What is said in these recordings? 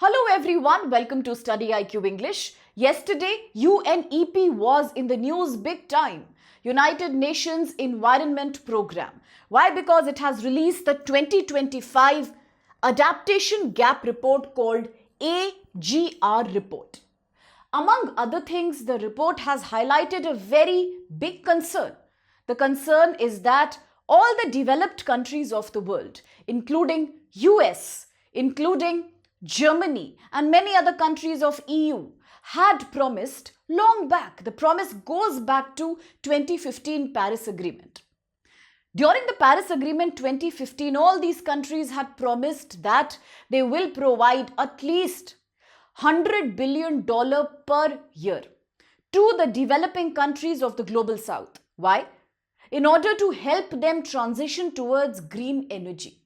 Hello everyone, welcome to StudyIQ English. Yesterday, UNEP was in the news big time. United Nations Environment Program. Why? Because it has released the 2025 Adaptation Gap Report called AGR Report. Among other things, the report has highlighted a very big concern. The concern is that all the developed countries of the world, including US, including Germany and many other countries of EU, had promised long back. The promise goes back to 2015 Paris Agreement. During the Paris Agreement 2015, all these countries had promised that they will provide at least $100 billion per year to the developing countries of the global south. Why? In order to help them transition towards green energy,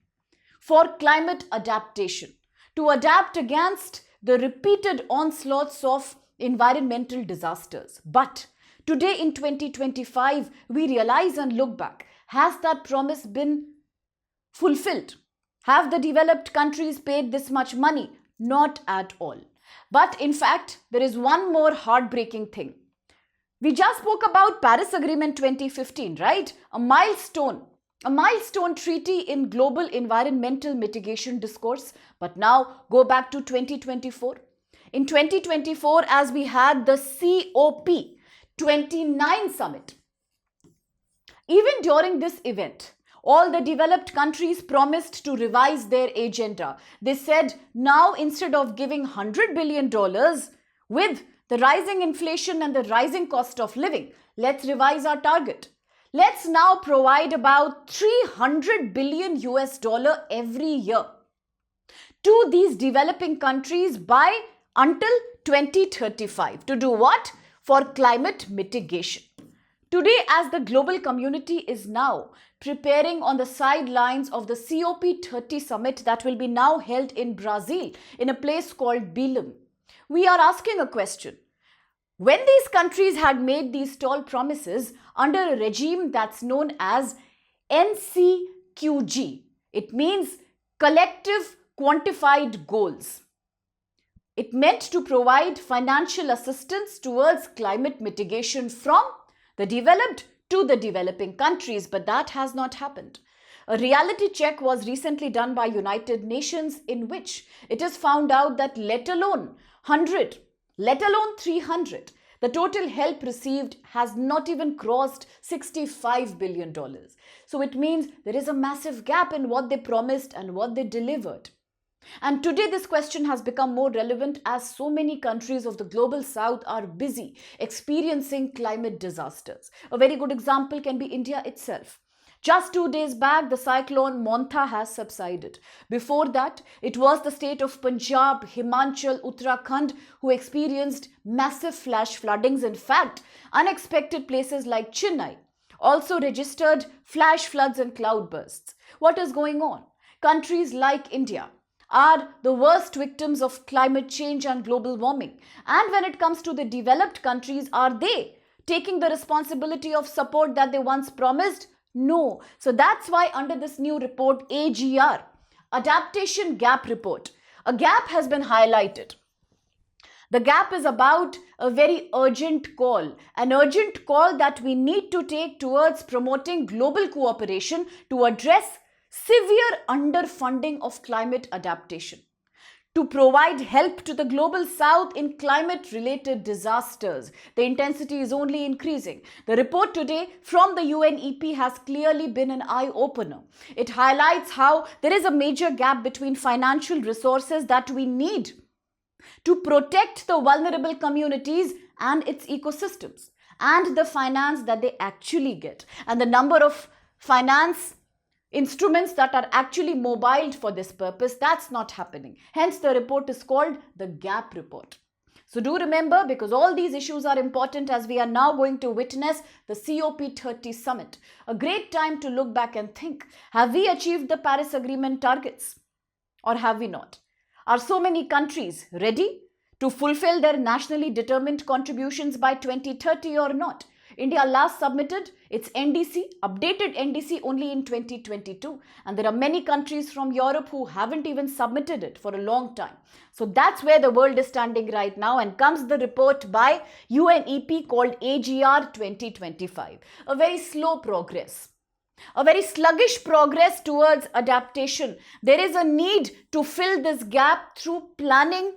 for climate adaptation, to adapt against the repeated onslaughts of environmental disasters. But today in 2025, we realize and look back, has that promise been fulfilled? Have the developed countries paid this much money? Not at all. But in fact, there is one more heartbreaking thing. We just spoke about Paris Agreement 2015, right? A milestone treaty in global environmental mitigation discourse. But now go back to 2024. In 2024, as we had the COP29 summit, even during this event, all the developed countries promised to revise their agenda. They said, now instead of giving $100 billion with the rising inflation and the rising cost of living, let's revise our target. Let's now provide about $300 billion every year to these developing countries by until 2035. To do what? For climate mitigation. Today, as the global community is now preparing on the sidelines of the COP30 summit that will be now held in Brazil in a place called Belém, we are asking a question. When these countries had made these tall promises under a regime that's known as NCQG, it means Collective Quantified Goals. It meant to provide financial assistance towards climate mitigation from the developed to the developing countries, but that has not happened. A reality check was recently done by United Nations in which it is found out that let alone 100, let alone 300, the total help received has not even crossed $65 billion. So it means there is a massive gap in what they promised and what they delivered. And today this question has become more relevant as so many countries of the global south are busy experiencing climate disasters. A very good example can be India itself. Just 2 days back, the cyclone Montha has subsided. Before that, it was the state of Punjab, Himachal, Uttarakhand who experienced massive flash floodings. In fact, unexpected places like Chennai also registered flash floods and cloudbursts. What is going on? Countries like India are the worst victims of climate change and global warming. And when it comes to the developed countries, are they taking the responsibility of support that they once promised? No. So that's why under this new report, AGR, Adaptation Gap Report, a gap has been highlighted. The gap is about a very urgent call, an urgent call that we need to take towards promoting global cooperation to address severe underfunding of climate adaptation, to provide help to the global south in climate-related disasters. The intensity is only increasing. The report today from the UNEP has clearly been an eye-opener. It highlights how there is a major gap between financial resources that we need to protect the vulnerable communities and its ecosystems, and the finance that they actually get, and the number of finance instruments that are actually mobiled for this purpose. That's not happening. Hence, the report is called the Gap Report. So do remember, because all these issues are important as we are now going to witness the COP30 summit. A great time to look back and think, have we achieved the Paris Agreement targets or have we not? Are so many countries ready to fulfill their nationally determined contributions by 2030 or not? India last submitted its NDC, updated NDC only in 2022. And there are many countries from Europe who haven't even submitted it for a long time. So that's where the world is standing right now, and comes the report by UNEP called AGR 2025. A very slow progress. A very sluggish progress towards adaptation. There is a need to fill this gap through planning,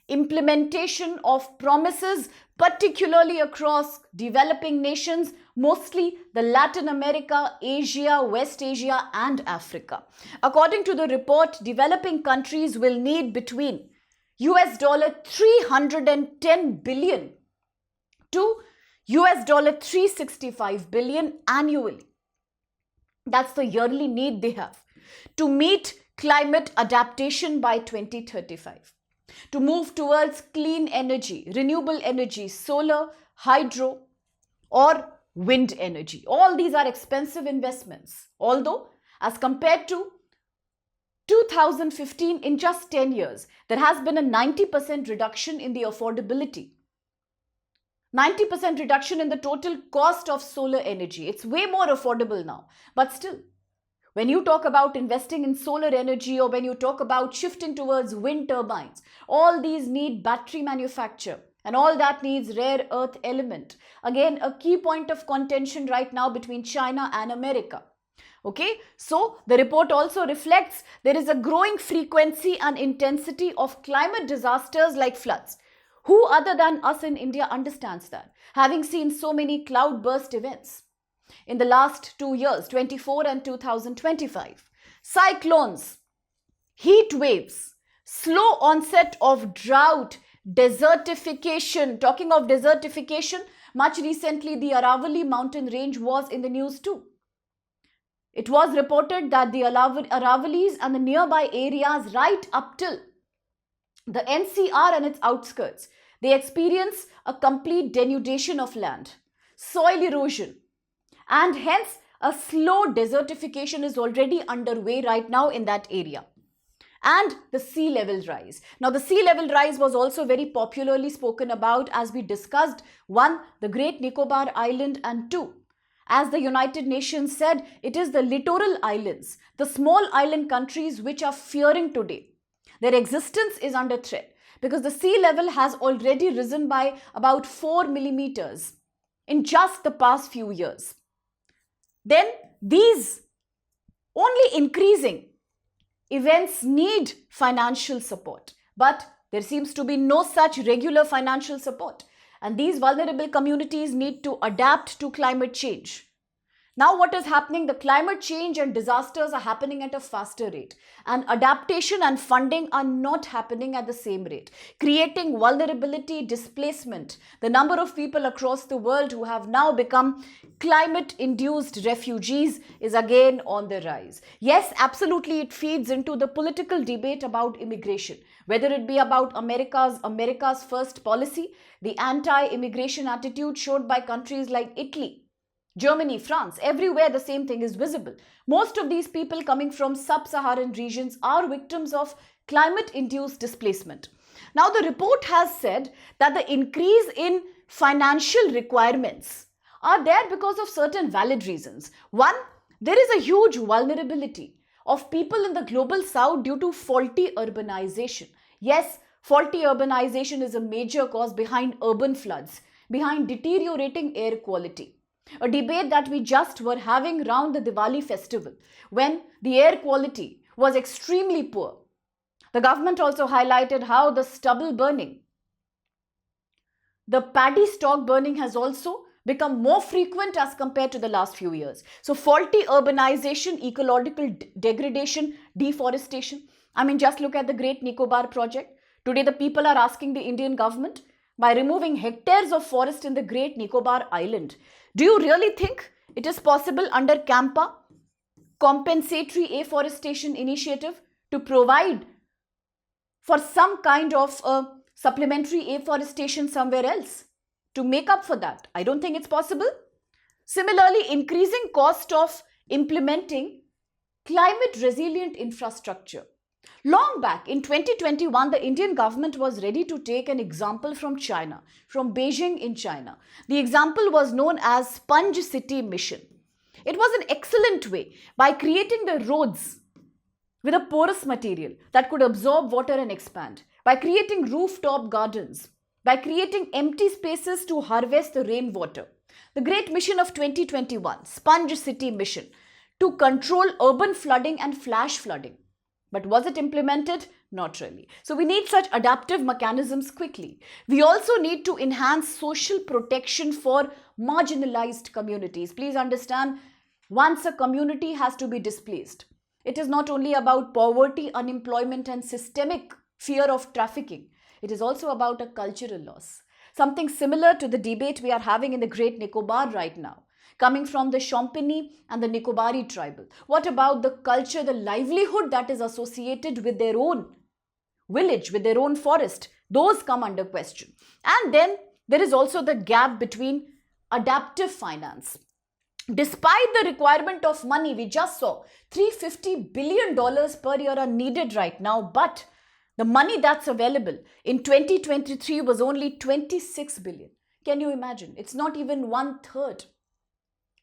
implementation of promises, particularly across developing nations, mostly the Latin America, Asia, West Asia and Africa. According to the report, developing countries will need between US $310 billion to US $365 billion annually. That's the yearly need they have to meet climate adaptation by 2035. To move towards clean energy, renewable energy, solar, hydro or wind energy. All these are expensive investments. Although, as compared to 2015, in just 10 years, there has been a 90% reduction in the affordability. 90% reduction in the total cost of solar energy. It's way more affordable now. But still, when you talk about investing in solar energy, or when you talk about shifting towards wind turbines, all these need battery manufacture, and all that needs rare earth element. Again, a key point of contention right now between China and America. Okay, so the report also reflects there is a growing frequency and intensity of climate disasters like floods. Who other than us in India understands that, having seen so many cloudburst events in the last 2 years, 24 and 2025. Cyclones, heat waves, slow onset of drought, desertification. Talking of desertification, much recently the Aravalli mountain range was in the news too. It was reported that the Aravallis and the nearby areas right up till the NCR and its outskirts, they experience a complete denudation of land, soil erosion, and hence a slow desertification is already underway right now in that area. And the sea level rise. Now, the sea level rise was also very popularly spoken about, as we discussed. 1, the Great Nicobar Island, and 2, as the United Nations said, it is the littoral islands, the small island countries which are fearing today. Their existence is under threat because the sea level has already risen by about 4 millimeters in just the past few years. Then these only increasing events need financial support, but there seems to be no such regular financial support, and these vulnerable communities need to adapt to climate change. Now what is happening? The climate change and disasters are happening at a faster rate, and adaptation and funding are not happening at the same rate, creating vulnerability, displacement. The number of people across the world who have now become climate-induced refugees is again on the rise. Yes, absolutely, it feeds into the political debate about immigration, whether it be about America's first policy, the anti-immigration attitude showed by countries like Italy, Germany, France. Everywhere the same thing is visible. Most of these people coming from sub-Saharan regions are victims of climate-induced displacement. Now, the report has said that the increase in financial requirements are there because of certain valid reasons. 1, there is a huge vulnerability of people in the global south due to faulty urbanization. Yes, faulty urbanization is a major cause behind urban floods, behind deteriorating air quality. A debate that we just were having around the Diwali festival, when the air quality was extremely poor. The government also highlighted how the stubble burning, the paddy stalk burning has also become more frequent as compared to the last few years. So faulty urbanization, ecological degradation, deforestation. I mean, just look at the Great Nicobar project. Today, the people are asking the Indian government, by removing hectares of forest in the Great Nicobar Island, do you really think it is possible under CAMPA, Compensatory Afforestation Initiative, to provide for some kind of supplementary afforestation somewhere else to make up for that? I don't think it's possible. Similarly, increasing cost of implementing climate resilient infrastructure. Long back in 2021, the Indian government was ready to take an example from China, from Beijing in China. The example was known as Sponge City Mission. It was an excellent way by creating the roads with a porous material that could absorb water and expand, by creating rooftop gardens, by creating empty spaces to harvest the rainwater. The great mission of 2021, Sponge City Mission, to control urban flooding and flash flooding. But was it implemented? Not really. So we need such adaptive mechanisms quickly. We also need to enhance social protection for marginalized communities. Please understand, once a community has to be displaced, it is not only about poverty, unemployment, and systemic fear of trafficking. It is also about a cultural loss. Something similar to the debate we are having in the Great Nicobar right now, coming from the Champigny and the Nicobari tribal. What about the culture, the livelihood that is associated with their own village, with their own forest? Those come under question. And then there is also the gap between adaptive finance. Despite the requirement of money, we just saw $350 billion per year are needed right now, but the money that's available in 2023 was only 26 billion. Can you imagine? It's not even 1/3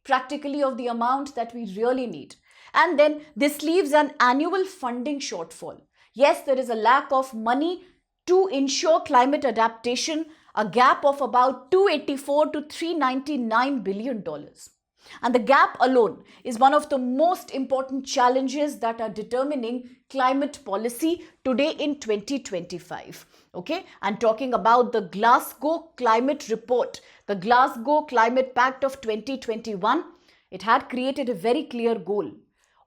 practically of the amount that we really need. And then this leaves an annual funding shortfall. Yes, there is a lack of money to ensure climate adaptation, a gap of about $284 to $399 billion. And the gap alone is one of the most important challenges that are determining climate policy today in 2025. Okay, and talking about the Glasgow Climate Report, the Glasgow Climate Pact of 2021, it had created a very clear goal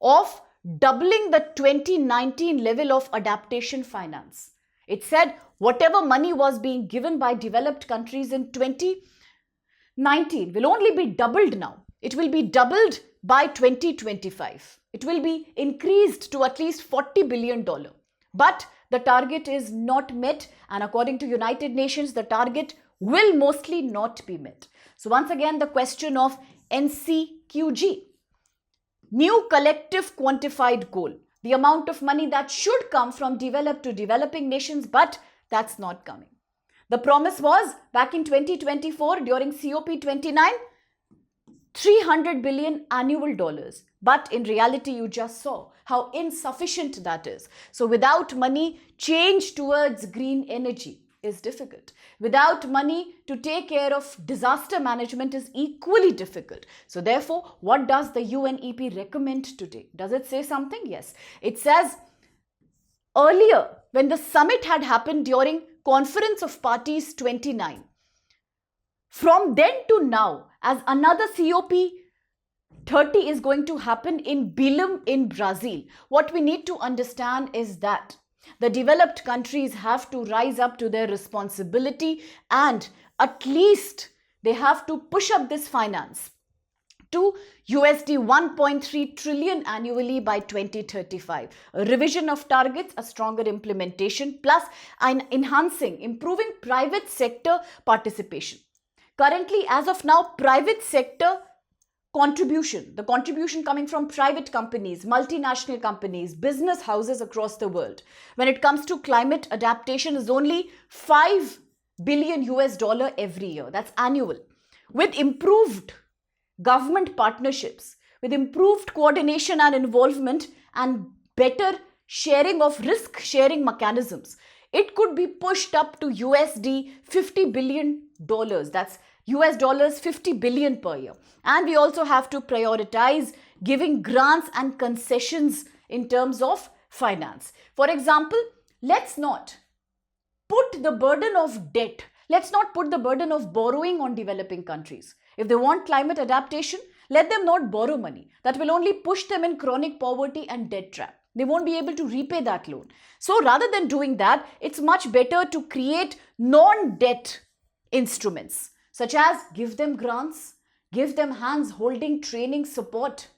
of doubling the 2019 level of adaptation finance. It said whatever money was being given by developed countries in 2019 will only be doubled now. It will be doubled by 2025. It will be increased to at least $40 billion. But the target is not met, and according to United Nations, the target will mostly not be met. So once again, the question of NCQG, new collective quantified goal, the amount of money that should come from developed to developing nations, but that's not coming. The promise was back in 2024 during COP29, $300 billion annual dollars. But in reality, you just saw how insufficient that is. So without money, change towards green energy is difficult. Without money to take care of disaster management is equally difficult. So therefore, what does the UNEP recommend today? Does it say something? Yes. It says earlier, when the summit had happened during Conference of Parties 29, from then to now, as another COP30 is going to happen in Belém in Brazil, what we need to understand is that the developed countries have to rise up to their responsibility, and at least they have to push up this finance to USD 1.3 trillion annually by 2035. A revision of targets, a stronger implementation, plus enhancing, improving private sector participation. Currently, as of now, private sector contribution, the contribution coming from private companies, multinational companies, business houses across the world, when it comes to climate adaptation, is only $5 billion every year. That's annual. With improved government partnerships, with improved coordination and involvement, and better sharing of risk sharing mechanisms, it could be pushed up to USD $50 billion. That's US dollars 50 billion per year. And we also have to prioritize giving grants and concessions in terms of finance. For example, let's not put the burden of debt, let's not put the burden of borrowing on developing countries. If they want climate adaptation, let them not borrow money. That will only push them in chronic poverty and debt trap. They won't be able to repay that loan. So rather than doing that, it's much better to create non-debt instruments, such as give them grants, give them hands-holding training support,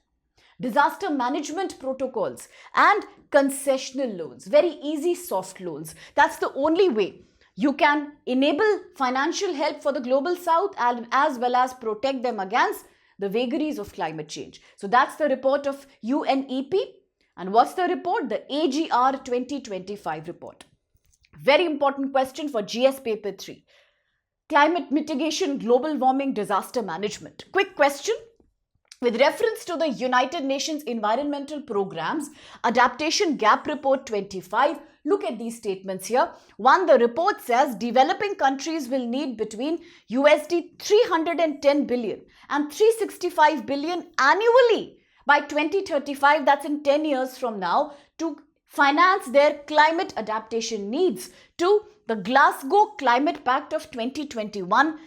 disaster management protocols, and concessional loans, very easy soft loans. That's the only way you can enable financial help for the global south as well as protect them against the vagaries of climate change. So that's the report of UNEP. And what's the report? The AGR 2025 report. Very important question for GS paper 3. Climate mitigation, global warming, disaster management. Quick question. With reference to the United Nations Environmental Programme's Adaptation Gap Report 25, look at these statements here. One, the report says developing countries will need between USD 310 billion and 365 billion annually by 2035, that's in 10 years from now, to finance their climate adaptation needs to the Glasgow Climate Pact of 2021,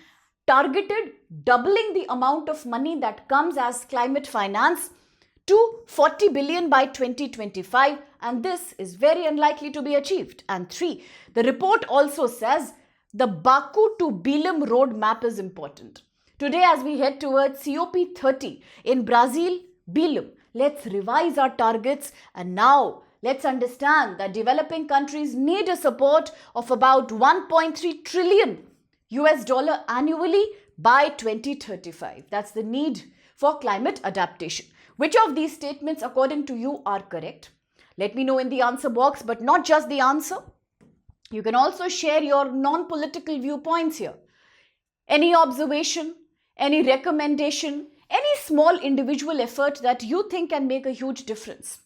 targeted doubling the amount of money that comes as climate finance to 40 billion by 2025, and this is very unlikely to be achieved. And 3, the report also says the Baku to Belém roadmap is important. Today, as we head towards COP30 in Brazil, Belém, let's revise our targets, and now let's understand that developing countries need a support of about 1.3 trillion US dollar annually by 2035. That's the need for climate adaptation. Which of these statements, according to you, are correct? Let me know in the answer box, but not just the answer. You can also share your non-political viewpoints here. Any observation, any recommendation, any small individual effort that you think can make a huge difference.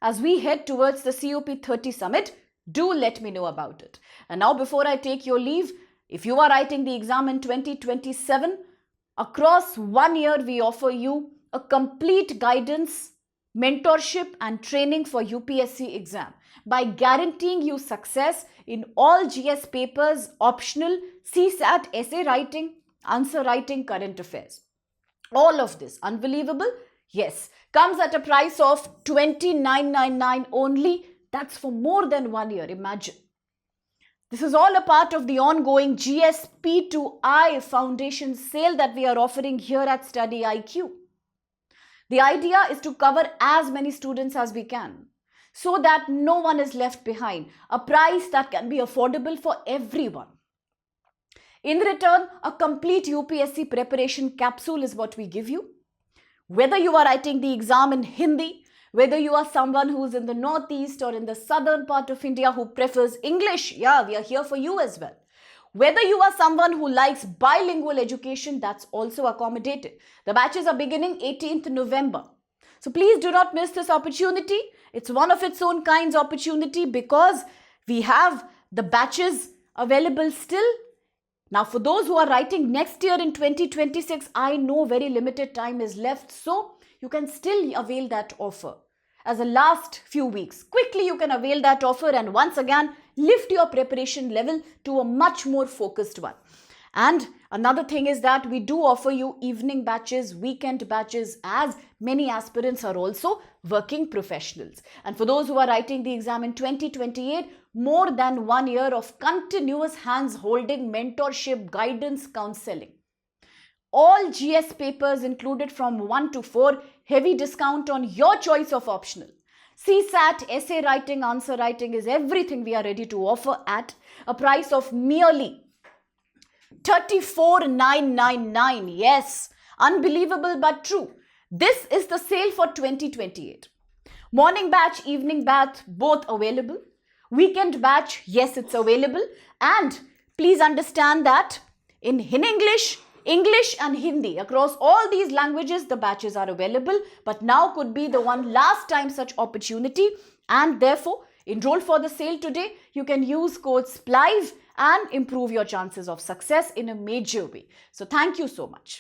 As we head towards the COP30 summit, do let me know about it. And now, before I take your leave, if you are writing the exam in 2027, across 1 year, we offer you a complete guidance, mentorship and training for UPSC exam by guaranteeing you success in all GS papers, optional, CSAT, essay writing, answer writing, current affairs. All of this, unbelievable? Yes, comes at a price of 29.99 only. That's for more than 1 year, imagine. This is all a part of the ongoing GSP2I foundation sale that we are offering here at StudyIQ. The idea is to cover as many students as we can so that no one is left behind, a price that can be affordable for everyone. In return, a complete UPSC preparation capsule is what we give you. Whether you are writing the exam in Hindi, whether you are someone who is in the northeast or in the southern part of India who prefers English, yeah, we are here for you as well. Whether you are someone who likes bilingual education, that's also accommodated. The batches are beginning 18th November. So please do not miss this opportunity. It's one of its own kinds opportunity because we have the batches available still. Now, for those who are writing next year in 2026, I know very limited time is left, so you can still avail that offer. As a last few weeks, quickly you can avail that offer and once again lift your preparation level to a much more focused one. And another thing is that we do offer you evening batches, weekend batches, as many aspirants are also working professionals. And for those who are writing the exam in 2028, more than 1 year of continuous hands-holding, mentorship, guidance, counselling. All GS papers included from 1 to 4, heavy discount on your choice of optional. CSAT, essay writing, answer writing is everything we are ready to offer at a price of merely 34,999. Yes, unbelievable but true. This is the sale for 2028. Morning batch, evening batch, both available. Weekend batch, yes, it's available. And please understand that in English and Hindi, across all these languages, the batches are available. But now could be the one last time such opportunity. And therefore, enroll for the sale today. You can use code SPLIVE and improve your chances of success in a major way. So thank you so much.